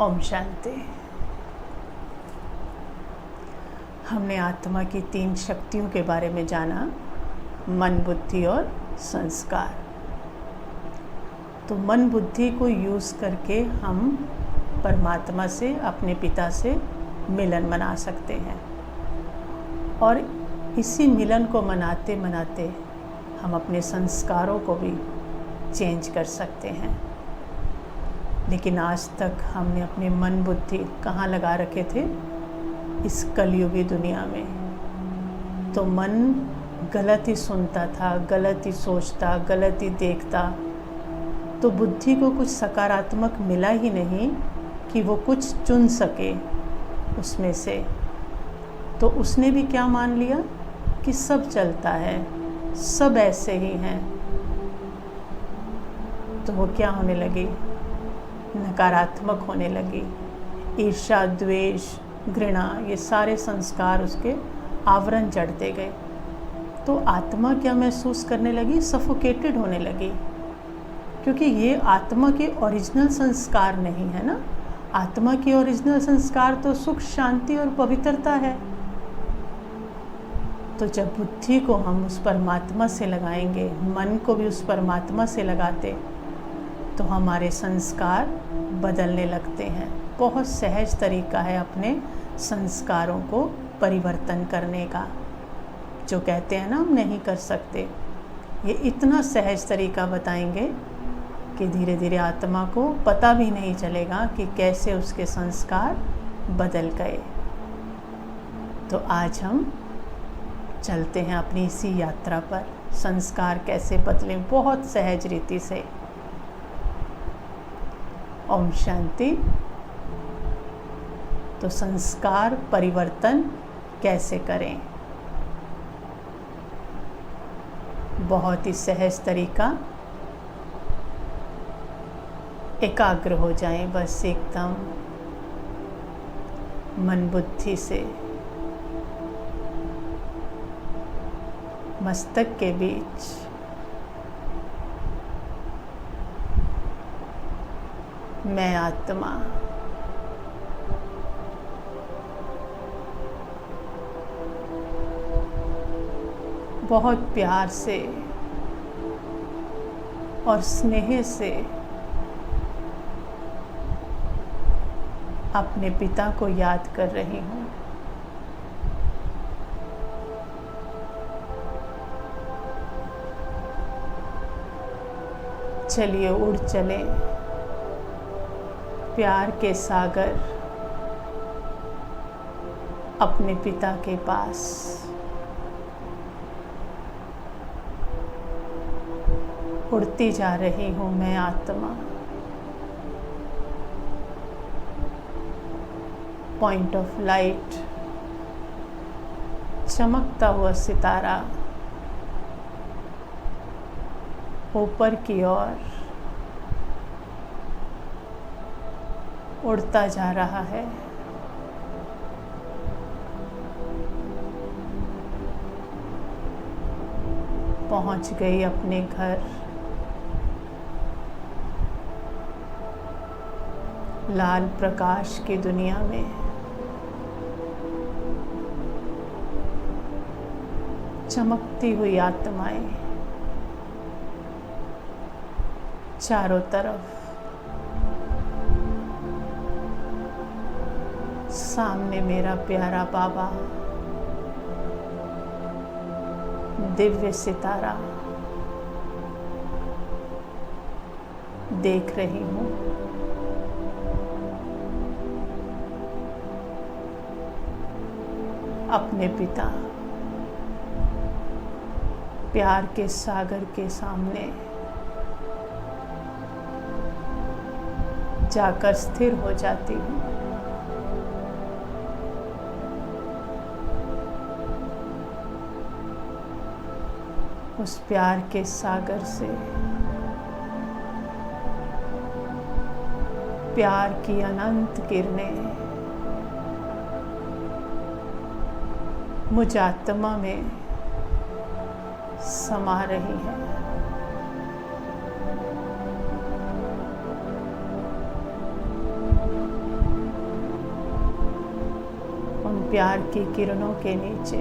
ओम शांति। हमने आत्मा की 3 शक्तियों के बारे में जाना, मन, बुद्धि और संस्कार। तो मन बुद्धि को यूज़ करके हम परमात्मा से, अपने पिता से मिलन मना सकते हैं, और इसी मिलन को मनाते मनाते हम अपने संस्कारों को भी चेंज कर सकते हैं। लेकिन आज तक हमने अपने मन बुद्धि कहाँ लगा रखे थे? इस कलयुगी दुनिया में। तो मन गलत ही सुनता था, गलत ही सोचता, गलत ही देखता, तो बुद्धि को कुछ सकारात्मक मिला ही नहीं कि वो कुछ चुन सके उसमें से। तो उसने भी क्या मान लिया कि सब चलता है, सब ऐसे ही हैं। तो वो क्या होने लगी? नकारात्मक होने लगी। ईर्ष्या, द्वेष, घृणा, ये सारे संस्कार उसके आवरण चढ़ते गए। तो आत्मा क्या महसूस करने लगी? सफोकेटेड होने लगी, क्योंकि ये आत्मा के ओरिजिनल संस्कार नहीं है ना। आत्मा की ओरिजिनल संस्कार तो सुख, शांति और पवित्रता है। तो जब बुद्धि को हम उस परमात्मा से लगाएंगे, मन को भी उस परमात्मा से लगाते, तो हमारे संस्कार बदलने लगते हैं। बहुत सहज तरीका है अपने संस्कारों को परिवर्तन करने का। जो कहते हैं ना हम नहीं कर सकते, ये इतना सहज तरीका बताएंगे कि धीरे धीरे आत्मा को पता भी नहीं चलेगा कि कैसे उसके संस्कार बदल गए। तो आज हम चलते हैं अपनी इसी यात्रा पर, संस्कार कैसे बदलें बहुत सहज रीति से। ओम शांति। तो संस्कार परिवर्तन कैसे करें? बहुत ही सहज तरीका। एकाग्र हो जाएं बस एकदम मन बुद्धि से। मस्तक के बीच मैं आत्मा, बहुत प्यार से और स्नेह से अपने पिता को याद कर रही हूँ। चलिए उड़ चलें प्यार के सागर अपने पिता के पास। उड़ती जा रही हूँ मैं आत्मा। पॉइंट ऑफ लाइट, चमकता हुआ सितारा ऊपर की ओर उड़ता जा रहा है। पहुंच गई अपने घर। लाल प्रकाश की दुनिया में चमकती हुई आत्माएं चारों तरफ। सामने मेरा प्यारा बाबा, दिव्य सितारा देख रही हूँ। अपने पिता प्यार के सागर के सामने जाकर स्थिर हो जाती हूँ। उस प्यार के सागर से प्यार की अनंत किरणें मुझ आत्मा में समा रही हैं। प्यार की किरणों के नीचे,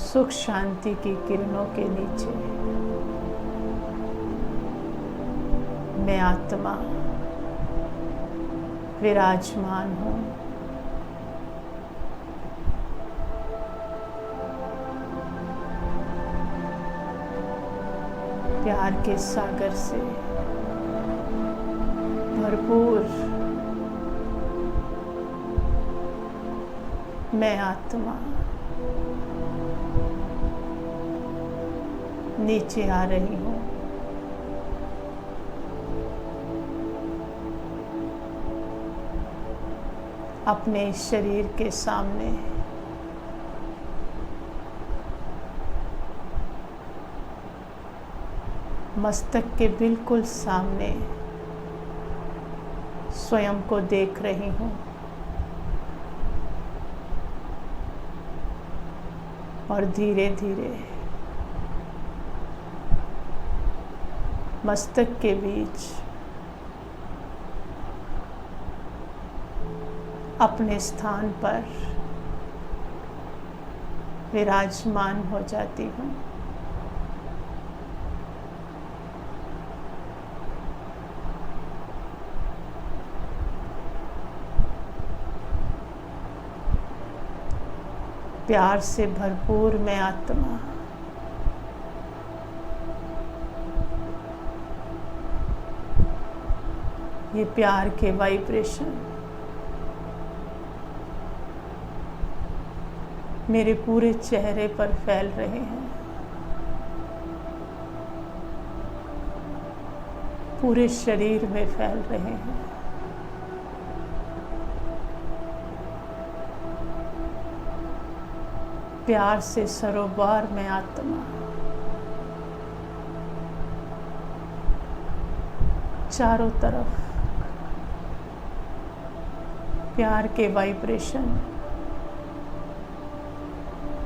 सुख शांति की किरणों के नीचे मैं आत्मा विराजमान हूँ। प्यार के सागर से भरपूर मैं आत्मा नीचे आ रही हूँ। अपने शरीर के सामने मस्तक के बिल्कुल सामने स्वयं को देख रही हूँ और धीरे धीरे मस्तक के बीच अपने स्थान पर विराजमान हो जाती हूँ। प्यार से भरपूर मैं आत्मा ये प्यार के वाइब्रेशन मेरे पूरे चेहरे पर फैल रहे हैं, पूरे शरीर में फैल रहे हैं। प्यार से सरोवर में आत्मा चारों तरफ प्यार के वाइब्रेशन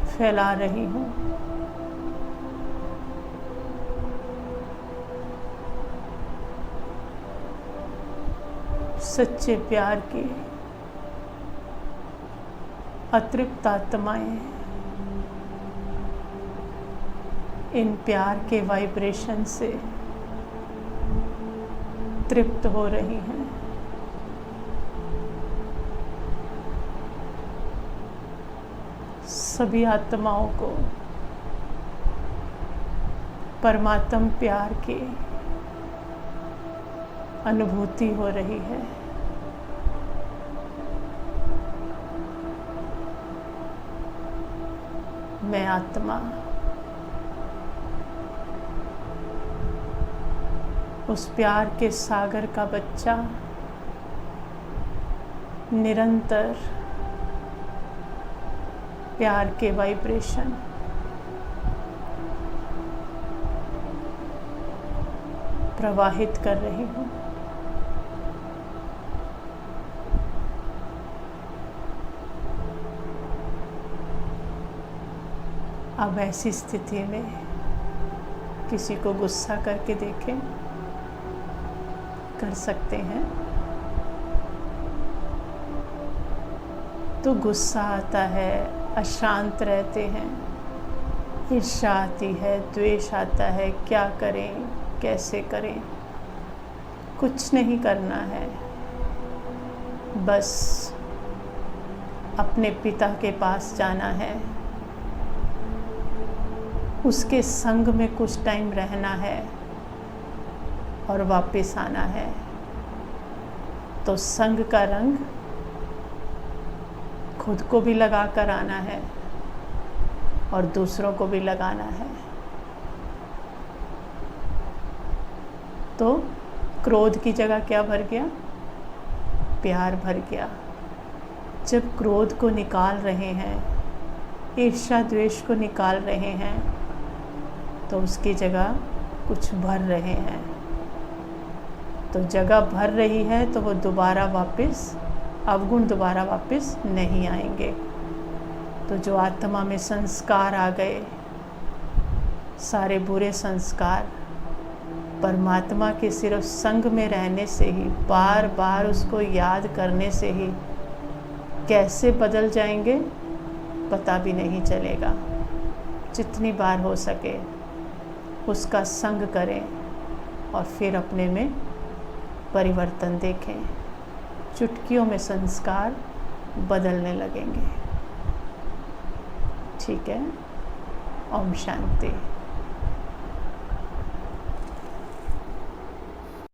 फैला रही हूँ। सच्चे प्यार की अतृप्त आत्माएं इन प्यार के वाइब्रेशन से तृप्त हो रही हैं। सभी आत्माओं को परमात्म प्यार की अनुभूति हो रही है। मैं आत्मा उस प्यार के सागर का बच्चा निरंतर प्यार के वाइब्रेशन प्रवाहित कर रही हूँ। अब ऐसी स्थिति में किसी को गुस्सा करके देखें, कर सकते हैं। तो गुस्सा आता है, अशांत रहते हैं, ईर्ष्या आती है, द्वेष आता है, क्या करें, कैसे करें। कुछ नहीं करना है, बस अपने पिता के पास जाना है, उसके संग में कुछ टाइम रहना है और वापस आना है। तो संग का रंग खुद को भी लगा कर आना है और दूसरों को भी लगाना है। तो क्रोध की जगह क्या भर गया? प्यार भर गया। जब क्रोध को निकाल रहे हैं, ईर्ष्या द्वेष को निकाल रहे हैं, तो उसकी जगह कुछ भर रहे हैं। तो जगह भर रही है तो वो दोबारा वापस अवगुण दोबारा वापस नहीं आएंगे। तो जो आत्मा में संस्कार आ गए, सारे बुरे संस्कार परमात्मा के सिर्फ संग में रहने से ही, बार बार उसको याद करने से ही कैसे बदल जाएंगे पता भी नहीं चलेगा। जितनी बार हो सके उसका संग करें और फिर अपने में परिवर्तन देखें। चुटकियों में संस्कार बदलने लगेंगे। ठीक है। ओम शांति।